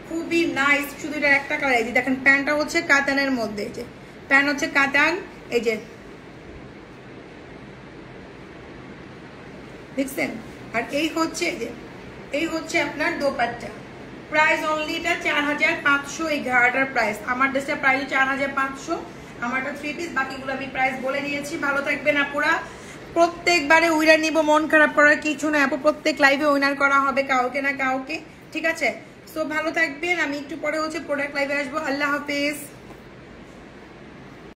খুবই নাইস, শুধু এটা একটা কালার। এই যে দেখেন প্যান্টটা হচ্ছে কাতানের মধ্যে, এই যে প্যান্ট হচ্ছে কাতান, এই যে দেখছেন। আর এই হচ্ছে এই হচ্ছে আপনার দোপাট্টা, প্রাইস অনলি এটা 4,500। এই ঘাড়াটার প্রাইস, আমার ড্রেসটার প্রাইস 4,500, আমারটা 3 পিস, বাকিগুলো আমি প্রাইস বলে দিয়েছি। ভালো থাকবেন আপুরা, প্রত্যেকবারে উইনার নিব, মন খারাপ করার কিছু না আপু, প্রত্যেক লাইভে উইনার করা হবে কাউকে না কাউকে। ঠিক আছে, সো ভালো থাকবেন। আমি একটু পরে হচ্ছে প্রোডাক্ট লাইভে আসবো। আল্লাহ হাফেজ।